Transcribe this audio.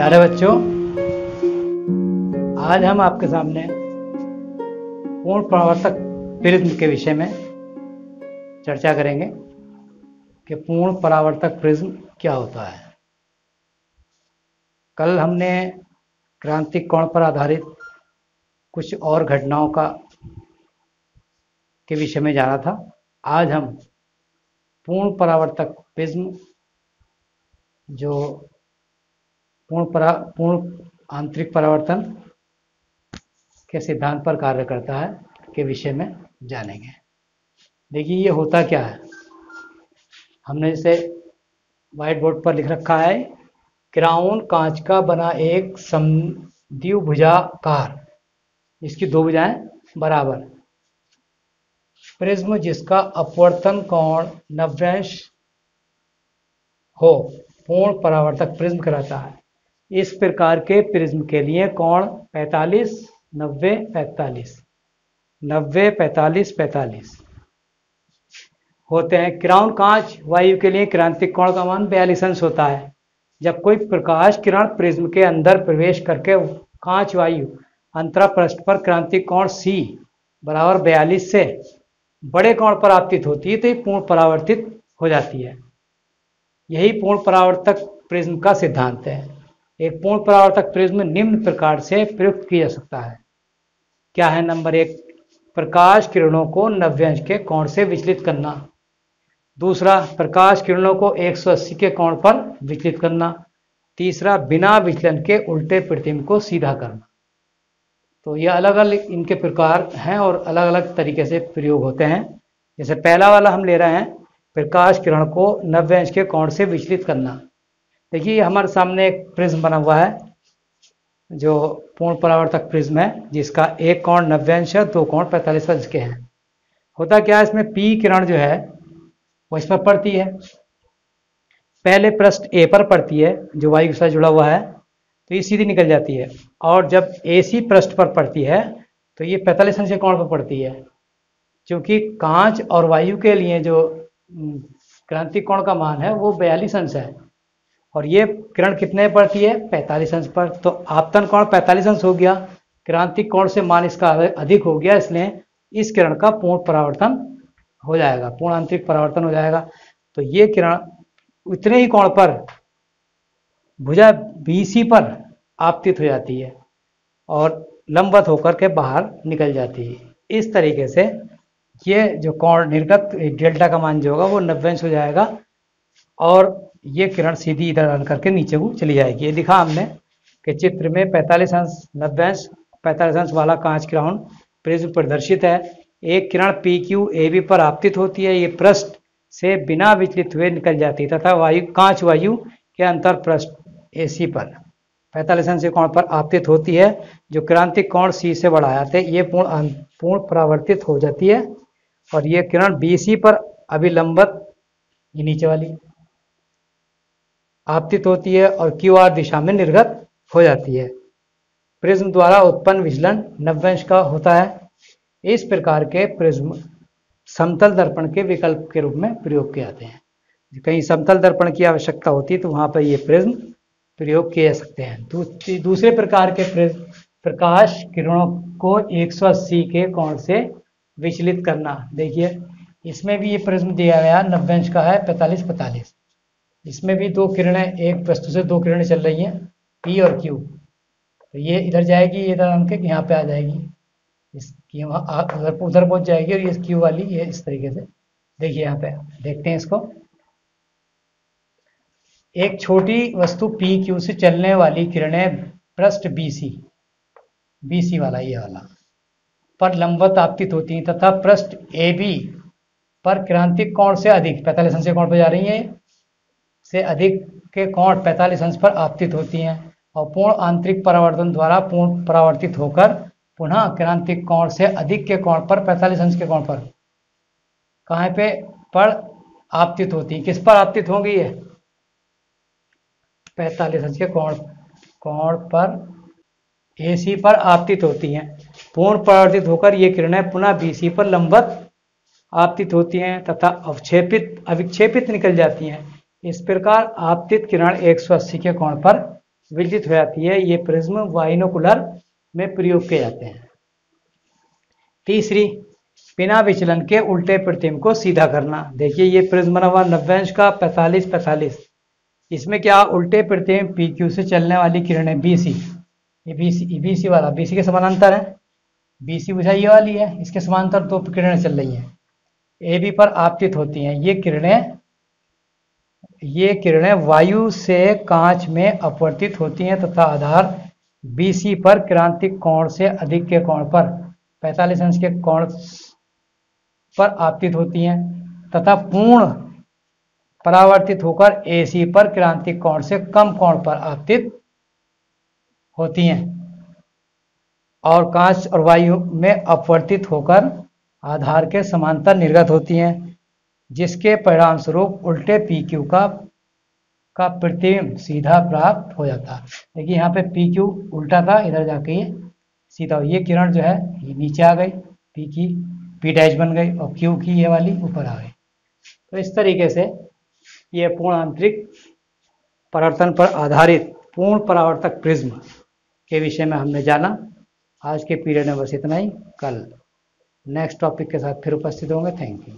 अरे बच्चों, आज हम आपके सामने पूर्ण परावर्तक प्रिज्म के विषय में चर्चा करेंगे कि पूर्ण परावर्तक प्रिज्म क्या होता है। कल हमने क्रांतिक कोण पर आधारित कुछ और घटनाओं के विषय में जाना था। आज हम पूर्ण परावर्तक प्रिज्म जो पूर्ण आंतरिक परावर्तन के सिद्धांत पर कार्य करता है के विषय में जानेंगे। देखिए ये होता क्या है। हमने जैसे व्हाइट बोर्ड पर लिख रखा है, क्राउन कांच का बना एक समद्विभुजाकार, इसकी दो भुजाएं बराबर, प्रिज्म जिसका अपवर्तन कोण 90° हो पूर्ण परावर्तक प्रिज्म कहलाता है। इस प्रकार के प्रिज्म के लिए कोण 45, 90, 45, 90, 45, 45 होते हैं। क्राउन कांच वायु के लिए क्रांतिक कोण का मान 42° होता है। जब कोई प्रकाश किरण प्रिज्म के अंदर प्रवेश करके कांच वायु अंतरा पृष्ठ पर क्रांतिक कोण C बराबर 42 से बड़े कोण पर आपतित होती है तो ये पूर्ण परावर्तित हो जाती है। यही पूर्ण परावर्तक प्रिज्म का सिद्धांत है। एक पूर्ण परावर्तक प्रिज्म निम्न प्रकार से प्रयुक्त किया जा सकता है। क्या है? नंबर 1, प्रकाश किरणों को 90° के कोण से विचलित करना। दूसरा, प्रकाश किरणों को 180 के कोण पर विचलित करना। तीसरा, बिना विचलन के उल्टे प्रतिबिंब को सीधा करना। तो ये अलग अलग इनके प्रकार हैं और अलग अलग तरीके से प्रयोग होते हैं। जैसे पहला वाला हम ले रहे हैं, प्रकाश किरण को 90° के कोण से विचलित करना। देखिए हमारे सामने एक प्रिज्म बना हुआ है जो पूर्ण परावर्तक प्रिज्म है, जिसका एक कोण 90° है, दो कोण 45° के हैं। होता क्या है, इसमें P किरण जो है वो इस पर पड़ती है। पहले पृष्ठ A पर पड़ती है जो वायु के साथ जुड़ा हुआ है, तो ये सीधी निकल जाती है। और जब AC पृष्ठ पर पड़ती है तो ये 45° के कोण पर पड़ती है। क्योंकि कांच और वायु के लिए जो क्रांतिक कोण का मान है वो 42° है और ये किरण कितने पड़ती है? 45° पर। तो आपतन कोण 45° हो गया, क्रांतिक कोण से मान इसका अधिक हो गया, इसलिए इस किरण का पूर्ण परावर्तन हो जाएगा, पूर्ण आंतरिक परावर्तन हो जाएगा। तो ये किरण उतने ही कोण पर भुजा BC पर आपतित हो जाती है और लंबवत होकर के बाहर निकल जाती है। इस तरीके से ये जो कोण निर्गत डेल्टा का मान जो होगा वो 90° हो जाएगा और ये किरण सीधी इधर आकर करके नीचे को चली जाएगी। ये दिखा हमने कि चित्र में 45°, 90°, 45° वाला कांच क्राउन प्रिज्म प्रदर्शित है। एक किरण PQ AB पर आपतित होती है, ये पृष्ठ से बिना विचलित हुए निकल जाती है तथा कांच वायु के अंतर पृष्ठ AC पर 45° के कोण पर आपतित होती है, जो क्रांतिक कोण C से बड़ा है। तो ये पूर्ण परावर्तित हो जाती है और ये किरण BC पर अभिलंबत, ये नीचे वाली, आपतित होती है और QR दिशा में निर्गत हो जाती है। प्रिज्म द्वारा उत्पन्न विचलन 90° का होता है। इस प्रकार के प्रिज्म समतल दर्पण के विकल्प के रूप में प्रयोग किए जाते हैं। कहीं समतल दर्पण की आवश्यकता होती है तो वहां पर ये प्रिज्म प्रयोग किए जा सकते हैं। दूसरे प्रकार के प्रिज्म, प्रकाश किरणों को 180 के कोण से विचलित करना। देखिए इसमें भी ये प्रिज्म दिया गया 90° का है, 45, 45। इसमें भी दो किरणें, एक वस्तु से दो किरणें चल रही हैं, P और Q। तो ये इधर जाएगी, ये इधर आके यहाँ पे आ जाएगी, इसकी वहाँ उधर पहुंच जाएगी और ये Q वाली ये इस तरीके से। देखिए यहाँ पे देखते हैं इसको, एक छोटी वस्तु PQ से चलने वाली किरणें पृष्ठ BC वाला, ये वाला पर लंबवत आपतित होती हैं तथा पृष्ठ AB पर क्रांतिक कोण से अधिक 45° के कोण पर जा रही हैं, से अधिक के कोण 45° पर आपतित होती हैं और पूर्ण आंतरिक परावर्तन द्वारा पूर्ण परावर्तित होकर पुनः क्रांतिक कोण से अधिक के कोण पर 45° के कोण पर कहाँ पे पर आपतित होती है। किस पर आपतित होंगी? ये 45° के कोण पर AC पर आपतित होती हैं। पूर्ण परावर्तित होकर ये किरणें पुनः BC पर लंबवत आपतित होती हैं तथा अविक्षेपित निकल जाती हैं। इस प्रकार आपतित किरण 180 के कोण पर विचलित हो जाती है। ये प्रिज्म बाइनोकुलर में प्रयोग किए जाते हैं। तीसरी, बिना विचलन के उल्टे प्रतिबिंब को सीधा करना। देखिए ये प्रिज्म बना हुआ 90 अंश का 45-45, इसमें क्या उल्टे प्रतिबिंब पी क्यू से चलने वाली किरणें बीसी, ये बीसी वाला बीसी के समानांतर है, बीसी बुझाई ये वाली है, इसके समांतर दो किरणें चल रही हैं, ए बी पर आपतित होती हैं। ये किरणें वायु से कांच में अपवर्तित होती हैं तथा आधार बीसी पर क्रांतिक कोण से अधिक के कोण पर 45 अंश के कोण पर आपतित होती हैं तथा पूर्ण परावर्तित होकर एसी पर क्रांतिक कोण से कम कोण पर आपतित होती हैं और कांच और वायु में अपवर्तित होकर आधार के समांतर निर्गत होती हैं, जिसके परिणाम स्वरूप उल्टे पी क्यू का प्रतिबिंब सीधा प्राप्त हो जाता है। देखिए यहाँ पे पी क्यू उल्टा था, इधर जाके ये सीधा, ये किरण जो है ये नीचे आ गई, पी की पी डैश बन गई और क्यू की ये वाली ऊपर आ गई। तो इस तरीके से ये पूर्ण आंतरिक परावर्तन पर आधारित पूर्ण परावर्तक प्रिज्म के विषय में हमने जाना। आज के पीरियड में बस इतना ही। कल नेक्स्ट टॉपिक के साथ फिर उपस्थित होंगे। Thank you.